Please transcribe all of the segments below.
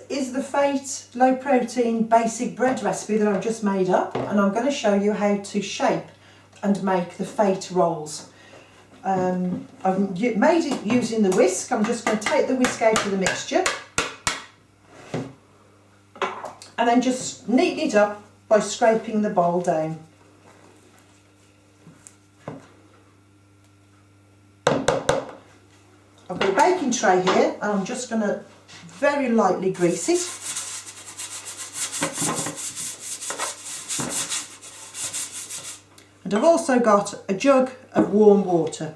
is the Fate low protein basic bread recipe that I've just made up, and I'm going to show you how to shape and make the Fate rolls. I've made it using the whisk. I'm just going to take the whisk out of the mixture and then just neaten it up by scraping the bowl down. I've got a baking tray here and I'm just going to very lightly grease it. And I've also got a jug of warm water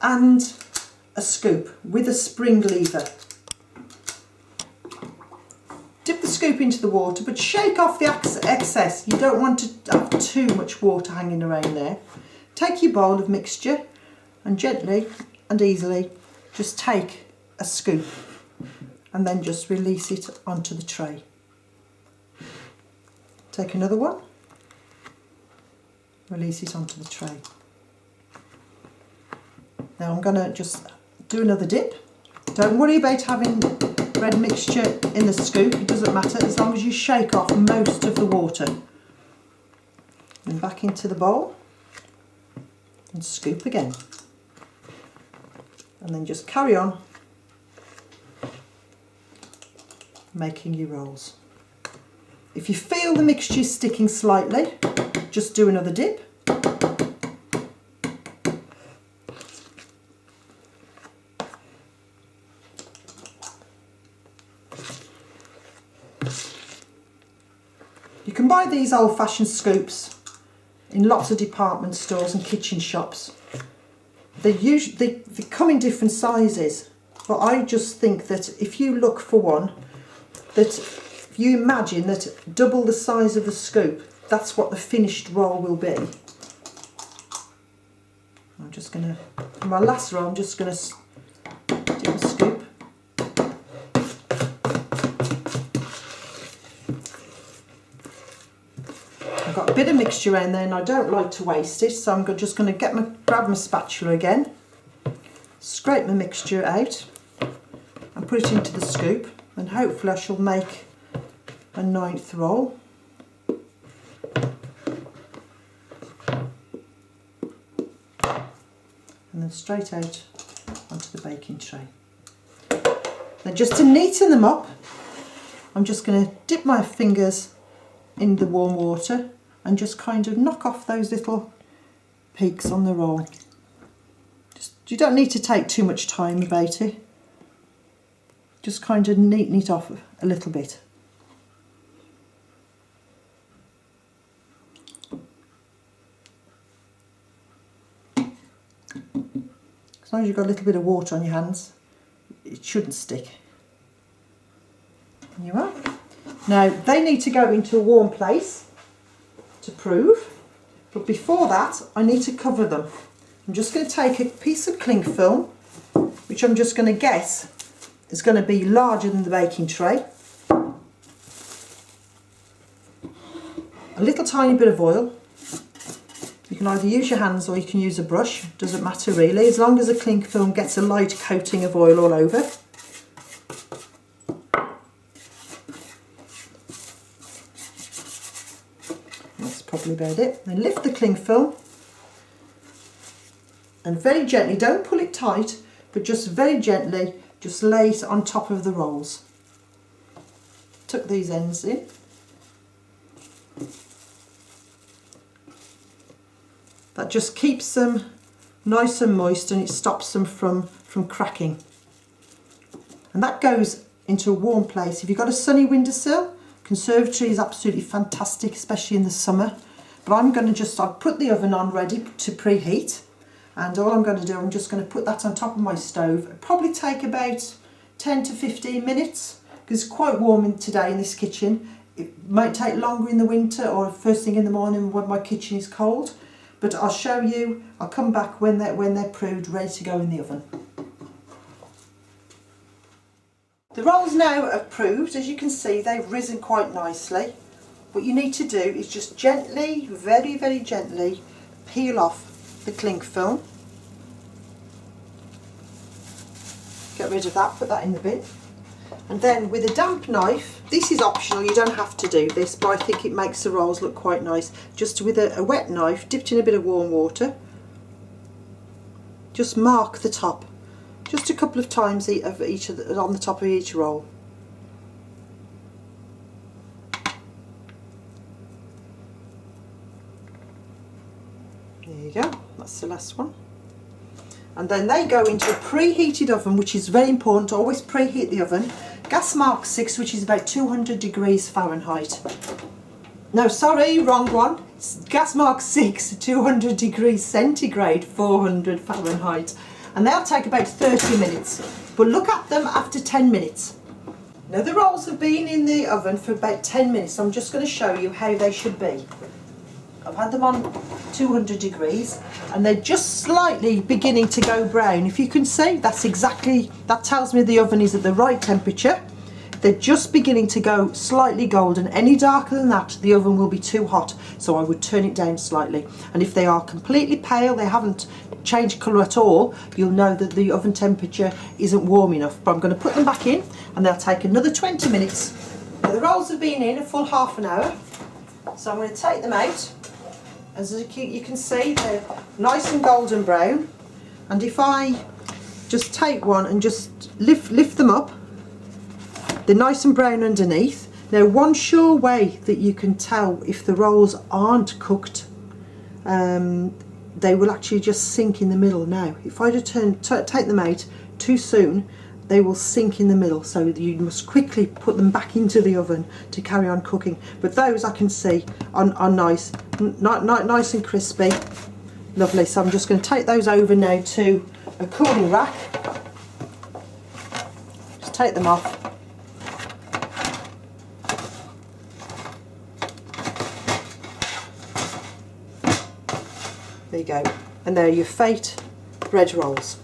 and a scoop with a spring lever. Dip the scoop into the water, but shake off the excess. You don't want to have too much water hanging around there. Take your bowl of mixture and gently and easily just take a scoop and then just release it onto the tray. Take another one, release it onto the tray. Now I'm going to just do another dip. Don't worry about having bread mixture in the scoop, it doesn't matter as long as you shake off most of the water. And back into the bowl and scoop again. And then just carry on making your rolls. If you feel the mixture is sticking slightly, just do another dip. You can buy these old-fashioned scoops in lots of department stores and kitchen shops. They come in different sizes, but I just think that if you look for one, that if you imagine that double the size of the scoop, that's what the finished roll will be. I'm just going to, for my last roll, I'm just going to do a scoop. I've got a bit of mixture around there and I don't like to waste it, so I'm just going to grab my spatula again, scrape my mixture out and put it into the scoop, and hopefully I shall make a 9th roll. And then straight out onto the baking tray. Then just to neaten them up, I'm just going to dip my fingers in the warm water and just kind of knock off those little peaks on the roll. You don't need to take too much time about it. Just kind of neaten it off a little bit. As long as you've got a little bit of water on your hands, it shouldn't stick. There you are. Now they need to go into a warm place to prove, but before that I need to cover them. I'm just going to take a piece of cling film, which I'm just going to guess is going to be larger than the baking tray. A little tiny bit of oil. You can either use your hands or you can use a brush, doesn't matter really, as long as the cling film gets a light coating of oil all over. That's probably about it. Then lift the cling film and very gently, don't pull it tight, but just very gently, just lay it on top of the rolls. Tuck these ends in. That just keeps them nice and moist and it stops them from cracking. And that goes into a warm place. If you've got a sunny windowsill, conservatory is absolutely fantastic, especially in the summer. But I'm going to I've put the oven on ready to preheat. And all I'm going to do, I'm just going to put that on top of my stove. It'll probably take about 10 to 15 minutes because it's quite warm today in this kitchen. It might take longer in the winter or first thing in the morning when my kitchen is cold. But I'll show you, I'll come back when they're proved, ready to go in the oven. The rolls now are proved. As you can see, they've risen quite nicely. What you need to do is just gently, very, very gently peel off the cling film. Get rid of that, put that in the bin. And then with a damp knife, this is optional, you don't have to do this, but I think it makes the rolls look quite nice. Just with a wet knife, dipped in a bit of warm water, just mark the top, just a couple of times on the top of each roll. There you go, that's the last one. And then they go into a preheated oven, which is very important. Always preheat the oven. Gas mark 6, which is about 200 degrees Fahrenheit. No, sorry, wrong one. It's gas mark 6, 200 degrees centigrade, 400 Fahrenheit. And they'll take about 30 minutes. But look at them after 10 minutes. Now the rolls have been in the oven for about 10 minutes. So I'm just going to show you how they should be. I've had them on 200 degrees and they're just slightly beginning to go brown. If you can see, that tells me the oven is at the right temperature. They're just beginning to go slightly golden. Any darker than that, the oven will be too hot, so I would turn it down slightly. And if they are completely pale, they haven't changed colour at all, you'll know that the oven temperature isn't warm enough. But I'm going to put them back in and they'll take another 20 minutes. Now the rolls have been in a full half an hour, so I'm going to take them out. As you can see, they're nice and golden brown. And if I just take one and just lift them up, they're nice and brown underneath. Now, one sure way that you can tell if the rolls aren't cooked, they will actually just sink in the middle. Now, if I just take them out too soon, they will sink in the middle, so you must quickly put them back into the oven to carry on cooking. But those I can see are nice, nice and crispy, lovely. So I'm just going to take those over now to a cooling rack. Just take them off. There you go, and there are your fate bread rolls.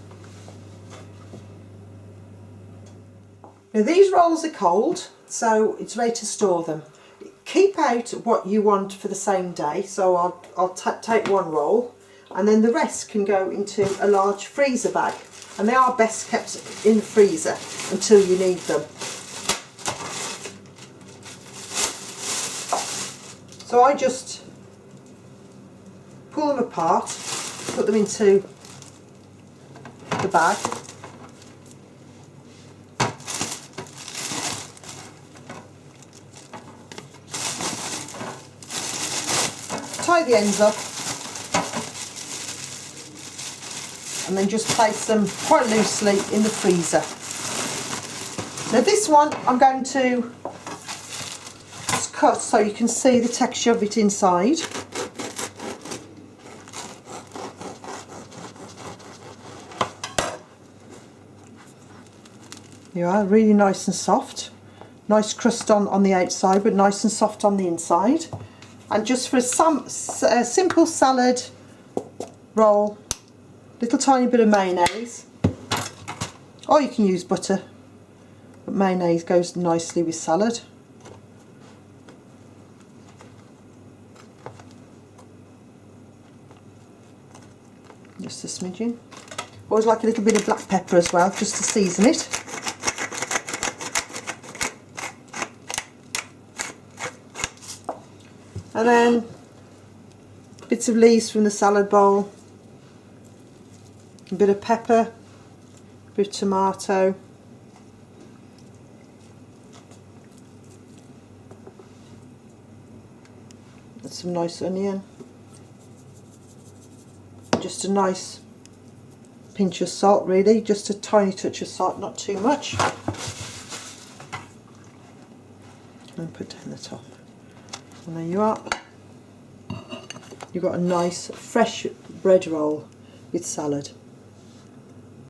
Now these rolls are cold, so it's ready to store them. Keep out what you want for the same day, so I'll take one roll and then the rest can go into a large freezer bag, and they are best kept in the freezer until you need them. So I just pull them apart, put them into the bag. Tie the ends up and then just place them quite loosely in the freezer. Now this one I'm going to just cut so you can see the texture of it inside. You are really nice and soft. Nice crust on the outside, but nice and soft on the inside. And just for a simple salad roll, little tiny bit of mayonnaise, or you can use butter, but mayonnaise goes nicely with salad. Just a smidgen. Always like a little bit of black pepper as well, just to season it. And then bits of leaves from the salad bowl, a bit of pepper, a bit of tomato, and some nice onion, just a nice pinch of salt, really, just a tiny touch of salt, not too much, and put down the top. And there you are. You've got a nice fresh bread roll with salad.